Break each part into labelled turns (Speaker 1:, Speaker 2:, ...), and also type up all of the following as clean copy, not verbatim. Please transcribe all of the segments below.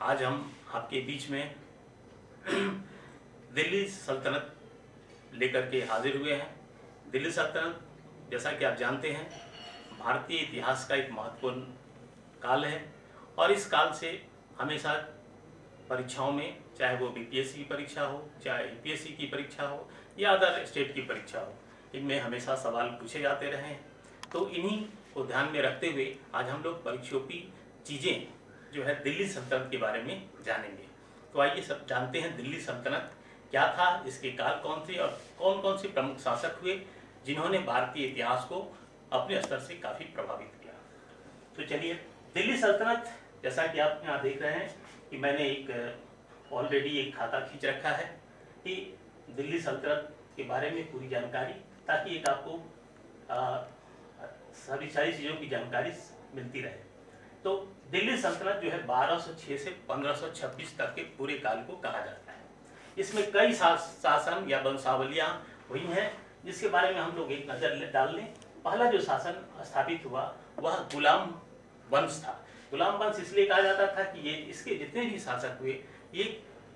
Speaker 1: आज हम आपके बीच में दिल्ली सल्तनत लेकर के हाजिर हुए हैं। दिल्ली सल्तनत, जैसा कि आप जानते हैं, भारतीय इतिहास का एक महत्वपूर्ण काल है और इस काल से हमेशा परीक्षाओं में, चाहे वो बीपीएससी की परीक्षा हो, चाहे यूपीएससी की परीक्षा हो या अदर स्टेट की परीक्षा हो, इनमें हमेशा सवाल पूछे जाते रहे हैं। तो इन्हीं को ध्यान में रखते हुए आज हम लोग परीक्षोपी चीज़ें जो है दिल्ली सल्तनत के बारे में जानेंगे। तो आइए सब जानते हैं दिल्ली सल्तनत क्या था, इसके काल कौन थे और कौन कौन से प्रमुख शासक हुए जिन्होंने भारतीय इतिहास को अपने स्तर से काफ़ी प्रभावित किया। तो चलिए, दिल्ली सल्तनत, जैसा कि आप यहाँ देख रहे हैं कि मैंने एक ऑलरेडी एक खाता खींच रखा है कि दिल्ली सल्तनत के बारे में पूरी जानकारी, ताकि एक आपको सारी चीज़ों की जानकारी मिलती रहे। तो दिल्ली सल्तनत जो है 1206 से 1526 तक के पूरे काल को कहा जाता है। इसमें कई शासन या वंशावलियाँ हुई हैं जिसके बारे में हम लोग एक नज़र डाल लें। पहला जो शासन स्थापित हुआ वह गुलाम वंश था। गुलाम वंश इसलिए कहा जाता था कि ये इसके जितने भी शासक हुए ये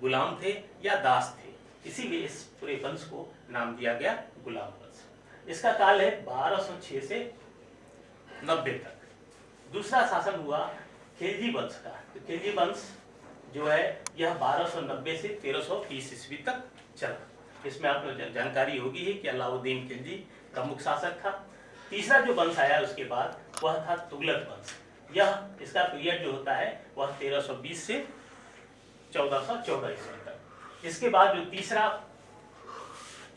Speaker 1: गुलाम थे या दास थे, इसीलिए इस पूरे वंश को नाम दिया गया गुलाम वंश। इसका काल है 1206 से 90 तक। दूसरा शासन हुआ खिलजी वंश का। तो खिलजी वंश जो है यह 1290 से 1330 ईस्वी तक चला। इसमें आपको जानकारी होगी है कि अलाउद्दीन खिलजी प्रमुख शासक था। तीसरा जो वंश आया उसके बाद वह था तुगलक वंश। यह इसका पीरियड जो होता है वह 1320 से 1414 ईस्वी तक। इसके बाद जो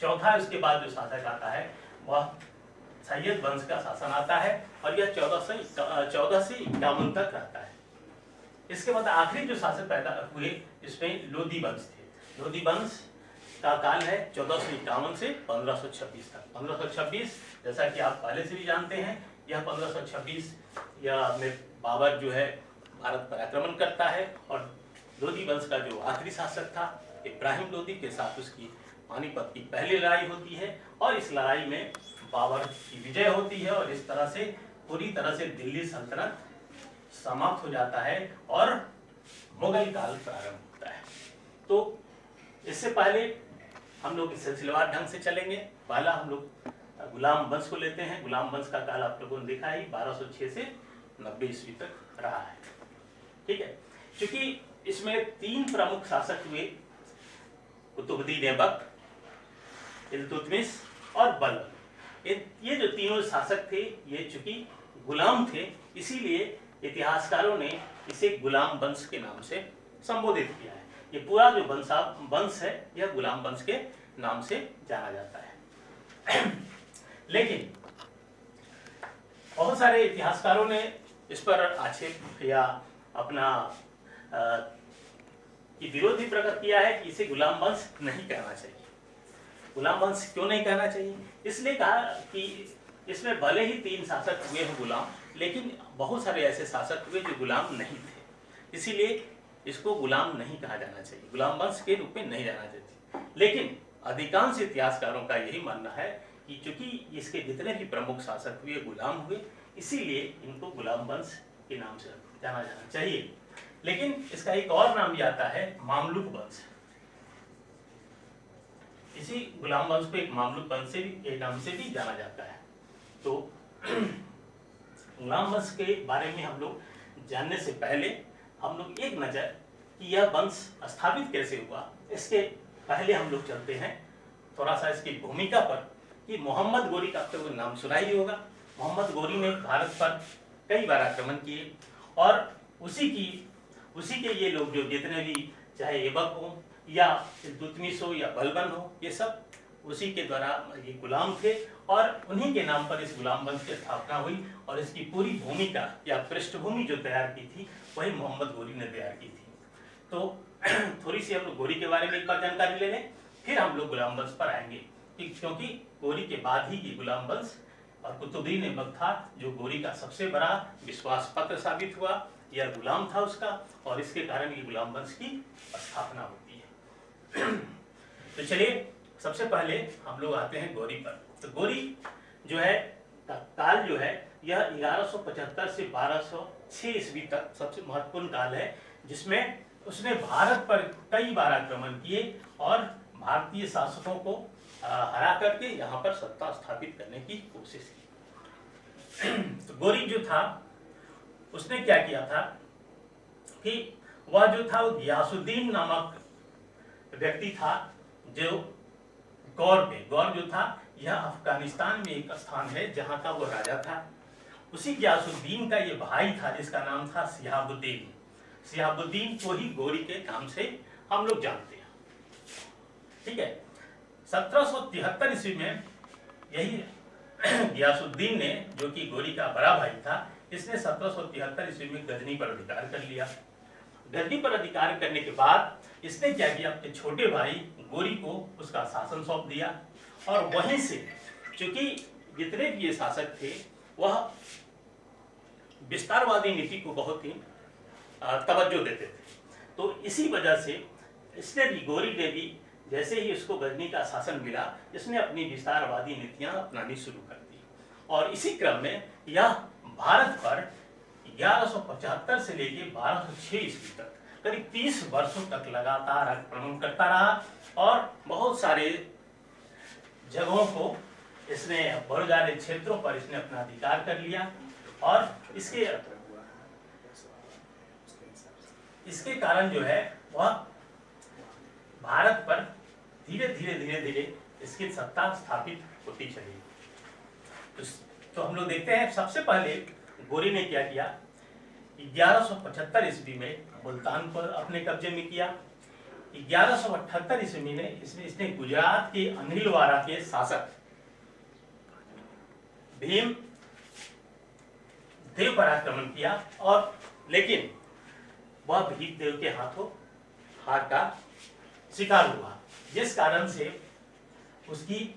Speaker 1: चौथा उसके बाद जो शासक आता है वह सैयद वंश का शासन आता है और यह 14 से 51 तक रहता है। इसके बाद आखिरी जो शासक पैदा हुए इसमें लोधी वंश थे। लोधी वंश का काल है 1451 से 1526 तक। 1526 जैसा कि आप पहले से भी जानते हैं, यह 1526 में बाबर जो है भारत पर आक्रमण करता है और लोधी वंश का जो आखिरी शासक था इब्राहिम लोधी के साथ उसकी पानीपत की पहली लड़ाई होती है और इस लड़ाई में बाबर की विजय होती है और इस तरह से पूरी तरह से दिल्ली सल्तनत समाप्त हो जाता है और मुगल काल प्रारंभ होता है। तो इससे पहले हम लोग सिलसिलेवार ढंग से चलेंगे। पहला हम लोग गुलाम वंश को लेते हैं। गुलाम वंश का काल आप लोगों ने देखा ही 1206 से 90 ईस्वी तक रहा है। ठीक है, क्योंकि इसमें 3 प्रमुख शासक हुए, कुतुबुद्दीन ऐबक, इल्तुतमिश और बलबन। ये जो तीनों शासक थे ये चूंकि गुलाम थे, इसीलिए इतिहासकारों ने इसे गुलाम वंश के नाम से संबोधित किया है। ये पूरा जो वंश है यह गुलाम वंश के नाम से जाना जाता है। लेकिन बहुत सारे इतिहासकारों ने इस पर आक्षेप या अपना विरोध भी प्रकट किया है कि इसे गुलाम वंश नहीं कहना चाहिए। गुलाम वंश क्यों नहीं कहना चाहिए? इसलिए कहा कि इसमें भले ही 3 शासक हुए हैं गुलाम, लेकिन बहुत सारे ऐसे शासक हुए जो गुलाम नहीं थे, इसीलिए इसको गुलाम नहीं कहा जाना चाहिए, गुलाम वंश के रूप में नहीं जाना चाहिए। लेकिन अधिकांश इतिहासकारों का यही मानना है कि चूंकि इसके जितने भी प्रमुख शासक हुए गुलाम हुए, इसीलिए इनको गुलाम वंश के नाम से जाना जाना चाहिए। लेकिन इसका एक और नाम भी आता है मामलुक वंश। इसी गुलाम वंश को एक मामलुक वंश के नाम से भी जाना जाता है। तो गुलाम वंश के बारे में हम लोग जानने से पहले हम लोग एक नज़र कि यह वंश स्थापित कैसे हुआ, इसके पहले हम लोग चलते हैं थोड़ा सा इसकी भूमिका पर। कि मोहम्मद गोरी का आपको नाम सुना ही होगा। मोहम्मद गोरी ने भारत पर कई बार आक्रमण किए और उसी के ये लोग जो जितने भी, चाहे ऐबक हो या इल्तुतमिश हो या बलबन हो, ये सब उसी के द्वारा ये गुलाम थे और उन्हीं के नाम पर इस गुलाम वंश की स्थापना हुई और इसकी पूरी भूमिका या पृष्ठभूमि जो तैयार की थी वही मोहम्मद गोरी ने तैयार की थी। तो थोड़ी सी हम लोग गोरी के बारे में एक बार जानकारी ले लें, फिर हम लोग गुलाम वंश पर आएंगे, क्योंकि गोरी के बाद ही ये गुलाम वंश और कुतुबुद्दीन ऐबक था जो गोरी का सबसे बड़ा विश्वास पत्र साबित हुआ। यह गुलाम था उसका और इसके कारण ये गुलाम वंश की स्थापना होती है। तो चलिए, सबसे पहले हम लोग आते हैं गोरी पर। तो गोरी जो है काल जो है यह 1175 से 1206 ईस्वी तक सबसे महत्वपूर्ण काल है, जिसमें उसने भारत पर कई बार आक्रमण किए और भारतीय शासकों को हरा करके यहाँ पर सत्ता स्थापित करने की कोशिश की। तो गोरी जो था उसने क्या किया था कि वह जो था गियासुद्दीन नामक व्यक्ति था, जो गौर जो था यह अफगानिस्तान में एक स्थान है जहाँ का वो राजा था। उसी गियासुद्दीन का ये भाई था जिसका नाम था शिहाबुद्दीन। शिहाबुद्दीन को ही गोरी के नाम से हम लोग जानते हैं, ठीक है। 1773 ईस्वी में यही गियासुद्दीन ने, जो कि गोरी का बड़ा भाई था, इसने 1773 ईस्वी में गजनी पर अधिकार कर लिया। गजनी पर अधिकार करने के बाद इसने क्या किया, अपने छोटे भाई गोरी को उसका शासन सौंप दिया। और वहीं से चूंकि जितने भी ये शासक थे वह विस्तारवादी नीति को बहुत ही तवज्जो देते थे, तो इसी वजह से इसने भी, गोरी ने भी, जैसे ही उसको गजनी का शासन मिला, इसने अपनी विस्तारवादी नीतियां अपनानी शुरू कर दी। और इसी क्रम में यह भारत पर 1175 से लेकर 1206 ईस्वी तक करीब 30 वर्षों तक लगातार आक्रमण करता रहा और बहुत सारे जगहों को इसने, बहुत सारे क्षेत्रों पर इसने अपना अधिकार कर लिया। और इसके कारण जो है वह भारत पर धीरे धीरे इसकी सत्ता स्थापित होती चली। तो हम लोग देखते हैं, सबसे पहले गोरी ने क्या किया, 1175 ईस्वी में मुल्तान पर अपने कब्जे में किया। 1178 ईस्वी में इसने गुजरात के अनिलवाड़ा के शासक भीम देव पर आक्रमण किया, और लेकिन वह भीम देव के हाथों हार का शिकार हुआ, जिस कारण से उसकी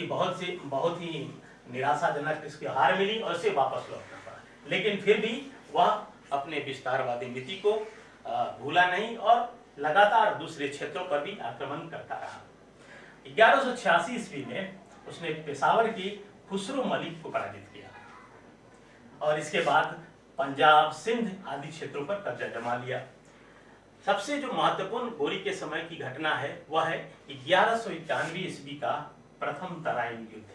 Speaker 1: बहुत ही निराशाजनक इसकी हार मिली और उसे वापस लौटना पड़ा। लेकिन फिर भी वह अपने विस्तारवादी नीति को भूला नहीं और लगातार दूसरे क्षेत्रों पर भी आक्रमण करता रहा। 1186 ईस्वी में उसने पेशावर के खुसरो मलिक को पराजित किया और इसके बाद पंजाब, सिंध आदि क्षेत्रों पर कब्जा जमा लिया। सबसे जो महत्वपूर्ण गोरी के समय की घटना है वह है 1191 ईस्वी का प्रथम तराइन युद्ध।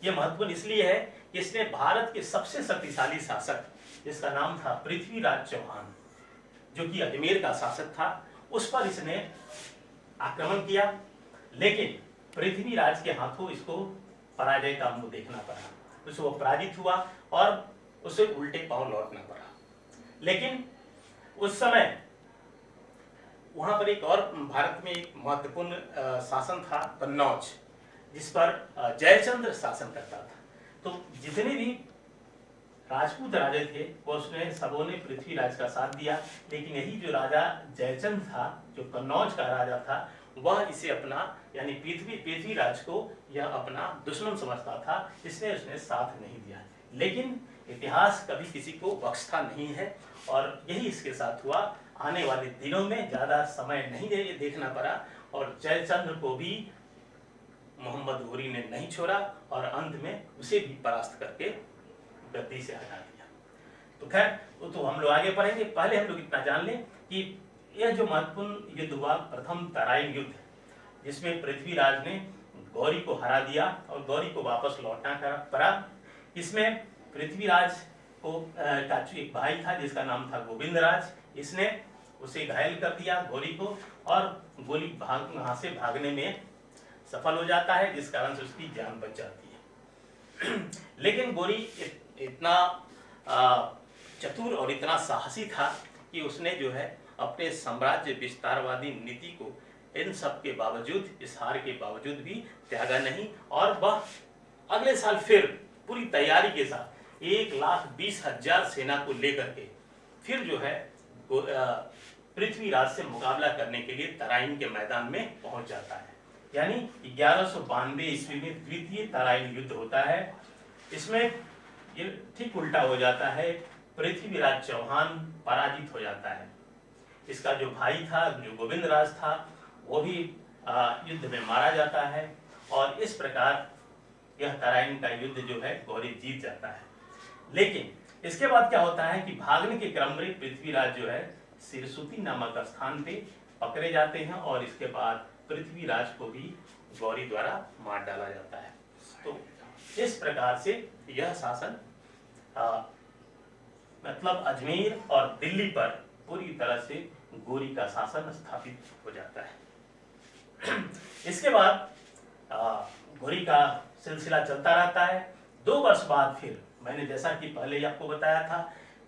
Speaker 1: यह महत्वपूर्ण इसलिए है कि इसने भारत के सबसे शक्तिशाली शासक, जिसका नाम था पृथ्वीराज चौहान, जो कि अजमेर का शासक था, उस पर इसने आक्रमण किया। लेकिन पृथ्वीराज के हाथों इसको पराजय का मुंह देखना पड़ा, उसे वो पराजित हुआ और उसे उल्टे पांव लौटना पड़ा। लेकिन उस समय वहां पर एक और भारत में एक महत्वपूर्ण शासन था कन्नौज, जिस पर जयचंद्र शासन करता था। तो जितने भी राजपूत राजे थे वो उसने सबों ने पृथ्वीराज का साथ दिया, लेकिन यही जो राजा जयचंद था, जो कन्नौज का राजा था, वह इसे अपना, यानी पृथ्वीराज को यह अपना दुश्मन समझता था, इसलिए उसने साथ नहीं दिया। लेकिन इतिहास कभी किसी को बख्शता नहीं है और यही इसके साथ हुआ। आने वाले दिनों में ज्यादा समय नहीं देखना पड़ा और जयचंद्र को भी मोहम्मद गोरी ने नहीं छोड़ा और अंत में उसे भी परास्त करके गद्दी से हटा दिया। तो खैर वो तो हम लोग आगे पढ़ेंगे, पहले हम लोग इतना जान लें कि यह जो महत्वपूर्ण युद्ध हुआ, प्रथम तराइन युद्ध, जिसमें पृथ्वीराज ने गौरी को हरा दिया और गौरी को वापस लौटना पड़ा। इसमें पृथ्वीराज को का एक भाई था जिसका नाम था गोविंदराज, इसने उसे घायल कर दिया गौरी को, और गोली वहां से भागने में सफल हो जाता है, जिस कारण से उसकी जान बच जाती है। लेकिन गोरी इतना चतुर और इतना साहसी था कि उसने जो है अपने साम्राज्य विस्तारवादी नीति को इन सब के बावजूद, इस हार के बावजूद भी त्यागा नहीं, और वह अगले साल फिर पूरी तैयारी के साथ 1,20,000 सेना को लेकर के फिर जो है पृथ्वीराज से मुकाबला करने के लिए तराइन के मैदान में पहुंच जाता है। यानी 1192 ईस्वी में द्वितीय तराइन युद्ध होता है। इसमें ये ठीक उल्टा हो जाता है, पृथ्वीराज चौहान पराजित हो जाता है। इसका जो भाई था, जो गोविंदराज था, वो भी युद्ध में मारा जाता है और इस प्रकार यह तराइन का युद्ध जो है गौरी जीत जाता है। लेकिन इसके बाद क्या होता है कि भागने के क्रम में पृथ्वीराज जो है सिरसुती नामक स्थान पे पकड़े जाते हैं और इसके बाद पृथ्वीराज को भी गौरी द्वारा मार डाला जाता है। तो इस प्रकार से यह शासन मतलब अजमेर और दिल्ली पर पूरी तरह से गौरी का शासन स्थापित हो जाता है। इसके बाद गौरी का सिलसिला चलता रहता है। 2 वर्ष बाद फिर मैंने जैसा कि पहले ही आपको बताया था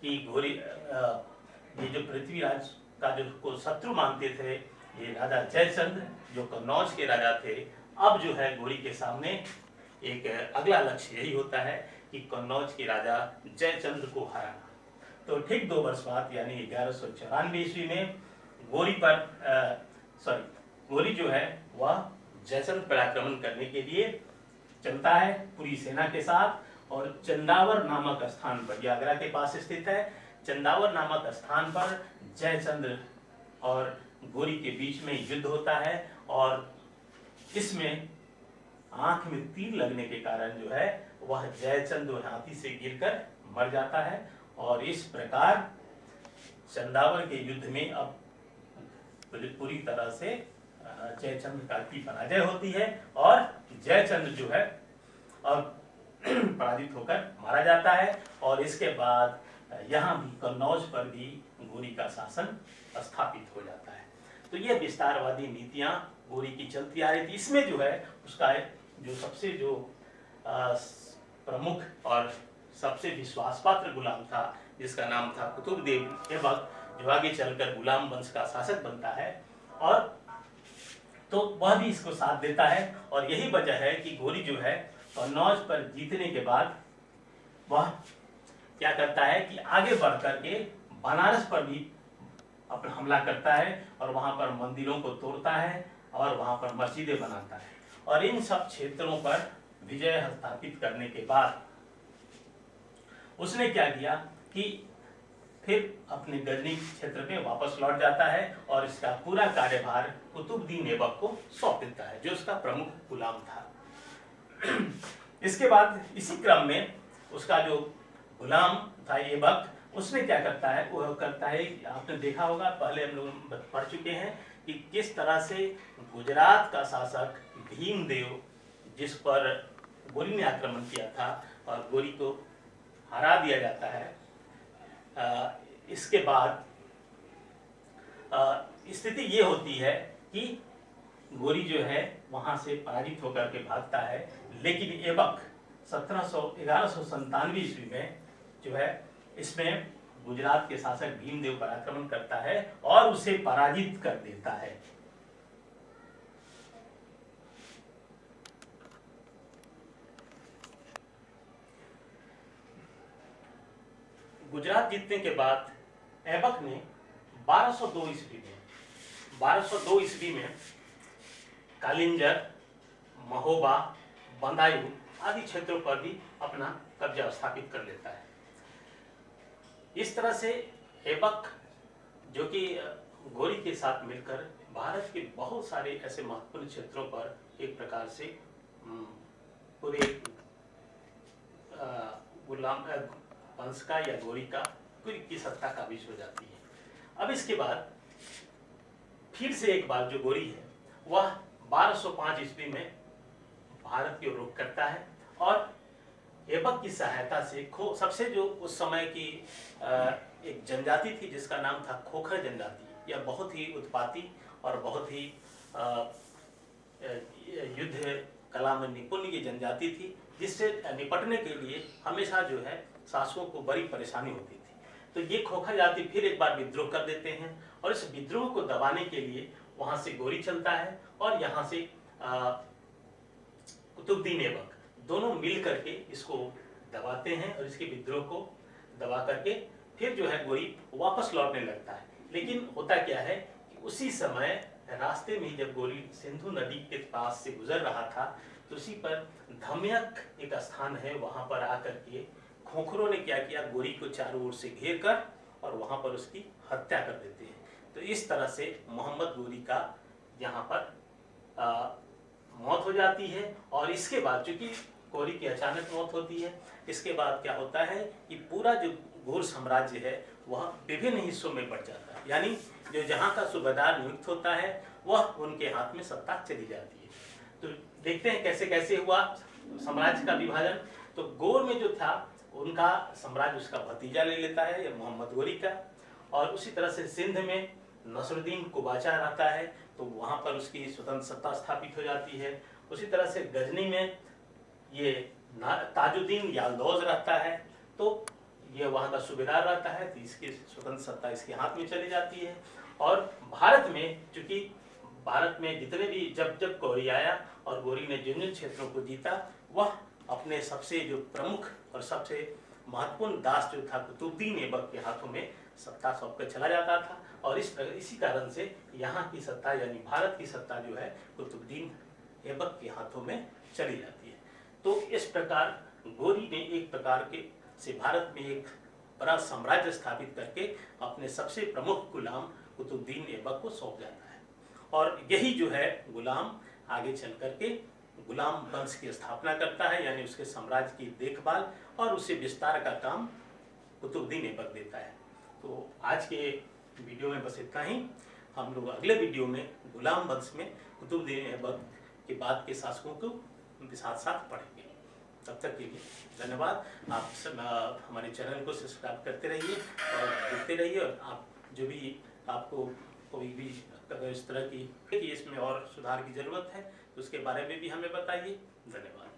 Speaker 1: कि गौरी ये जो पृथ्वीराज का जो को शत्रु मानते थे ये राजा जयचंद्र जो कन्नौज के राजा थे, अब जो है गौरी के सामने एक अगला लक्ष्य यही होता है कि कन्नौज के राजा जयचंद्र को हराना। तो ठीक 2 वर्ष बाद यानी 1194 ईस्वी में गौरी जो है वह जयचंद्र पर आक्रमण करने के लिए चलता है पूरी सेना के साथ और चंदावर नामक स्थान पर, यह आगरा के पास स्थित है, चंदावर नामक स्थान पर जयचंद्र और गौरी के बीच में युद्ध होता है और इसमें आंख में तीर लगने के कारण जो है वह जयचंद्र हाथी से गिरकर मर जाता है और इस प्रकार चंदावर के युद्ध में अब पूरी तरह से जयचंद्र की पराजय होती है और जयचंद्र जो है और पराजित होकर मारा जाता है और इसके बाद यहाँ भी कन्नौज पर भी गौरी का शासन स्थापित हो जाता है। तो ये विस्तारवादी नीतियां गौरी की चलती आ रही थी। इसमें जो है उसका जो सबसे जो प्रमुख और सबसे विश्वासपात्र गुलाम था जिसका नाम था कुतुबुद्दीन ऐबक, जो आगे चलकर गुलाम वंश का शासक बनता है और तो वह भी इसको साथ देता है और यही वजह है कि गौरी जो है कन्नौज पर जीतने के बाद वह क्या करता है कि आगे बढ़ करके बनारस पर भी अपना हमला करता है और वहां पर मंदिरों को तोड़ता है और वहां पर मस्जिदें बनाता है और इन सब क्षेत्रों पर विजय स्थापित करने के बाद उसने क्या किया कि फिर अपने गजनी क्षेत्र पे वापस लौट जाता है और इसका पूरा कार्यभार कुतुबुद्दीन ऐबक को सौंप देता है जो उसका प्रमुख गुलाम था। इसके बाद इसी क्रम में उसका जो गुलाम था ऐबक, उसने क्या करता है, वो करता है आपने देखा होगा पहले हम लोग पढ़ चुके हैं कि किस तरह से गुजरात का शासक भीमदेव जिस पर गौरी ने आक्रमण किया था और गौरी को हरा दिया जाता है, इसके बाद स्थिति ये होती है कि गौरी जो है वहां से पराजित होकर के भागता है, लेकिन ऐबक 1197 ईस्वी में जो है इसमें गुजरात के शासक भीमदेव पर आक्रमण करता है और उसे पराजित कर देता है। गुजरात जीतने के बाद ऐबक ने 1202 ईस्वी में कालिंजर, महोबा, बंदायूं आदि क्षेत्रों पर भी अपना कब्जा स्थापित कर लेता है। इस तरह से ऐबक जो कि गौरी के साथ मिलकर भारत के बहुत सारे ऐसे महत्वपूर्ण क्षेत्रों पर एक प्रकार से पूरे गुलाम वंश का या गौरी का पूरी की सत्ता काबिज हो जाती है। अब इसके बाद फिर से एक बार जो गौरी है वह 1205 ईस्वी में भारत की ओर रुख करता है और ऐबक की सहायता से सबसे जो उस समय की एक जनजाति थी जिसका नाम था खोखर जनजाति, यह बहुत ही उत्पाती और बहुत ही युद्ध कला में निपुण ये जनजाति थी, जिससे निपटने के लिए हमेशा जो है शासकों को बड़ी परेशानी होती थी। तो ये खोखर जाति फिर एक बार विद्रोह कर देते हैं और इस विद्रोह को दबाने के लिए वहां से गौरी चलता है और यहाँ से कुतुबुद्दीन ऐबक दोनों मिल करके इसको दबाते हैं और इसके विद्रोह को दबा करके फिर जो है गौरी वापस लौटने लगता है। लेकिन होता क्या है कि उसी समय रास्ते में जब गौरी सिंधु नदी के पास से गुजर रहा था तो उसी पर धम्यक एक स्थान है, वहां पर आकर के खोखरों ने क्या किया, गौरी को चारों ओर से घेर कर और वहां पर उसकी हत्या कर देते हैं। तो इस तरह से मोहम्मद गौरी का यहाँ पर मौत हो जाती है। और इसके बाद चूंकि गौरी की अचानक मौत होती है। इसके बाद क्या होता है कि पूरा जो घोर साम्राज्य है वह विभिन्न हिस्सों में बढ़ जाता है, यानी जो जहाँ का सूबेदार नियुक्त होता है वह उनके हाथ में सत्ता चली जाती है। तो देखते हैं कैसे कैसे हुआ साम्राज्य का विभाजन। तो गौर में जो था उनका साम्राज्य उसका भतीजा ले लेता है, या मोहम्मद गौरी का। और उसी तरह से सिंध में नसरुद्दीन कुबाचा रहता है, तो वहाँ पर उसकी स्वतंत्र सत्ता स्थापित हो जाती है। उसी तरह से गजनी में ये ताजुद्दीन याल्दौज रहता है, तो ये वहाँ का सूबेदार रहता है, तो इसकी स्वतंत्र सत्ता इसके हाथ में चली जाती है। और भारत में चूंकि भारत में जितने भी जब जब गौरी आया और गौरी ने जिन जिन क्षेत्रों को जीता, वह अपने सबसे जो प्रमुख और सबसे महत्वपूर्ण दास जो था कुतुबुद्दीन ऐबक के हाथों में सत्ता सौंप कर चला जाता था। और इसी कारण से यहाँ की सत्ता यानी भारत की सत्ता जो है कुतुबुद्दीन ऐबक के हाथों में चली जाती है। तो इस प्रकार गौरी ने एक प्रकार के से भारत में एक बड़ा साम्राज्य स्थापित करके अपने सबसे प्रमुख गुलाम कुतुबुद्दीन ऐबक को सौंप जाता है। और यही जो है गुलाम आगे चल करके गुलाम वंश की स्थापना करता है, यानी उसके साम्राज्य की देखभाल और उसे विस्तार का काम कुतुबुद्दीन ऐबक देता है। तो आज के वीडियो में बस इतना ही। हम लोग अगले वीडियो में गुलाम वंश में कुतुबुद्दीन ऐबक के बाद के शासकों को साथ साथ पढ़ेंगे। तब तक के लिए धन्यवाद। आप सब हमारे चैनल को सब्सक्राइब करते रहिए और देखते रहिए। और आप जो भी आपको कोई भी अगर इस तरह की इसमें और सुधार की ज़रूरत है तो उसके बारे में भी हमें बताइए। धन्यवाद।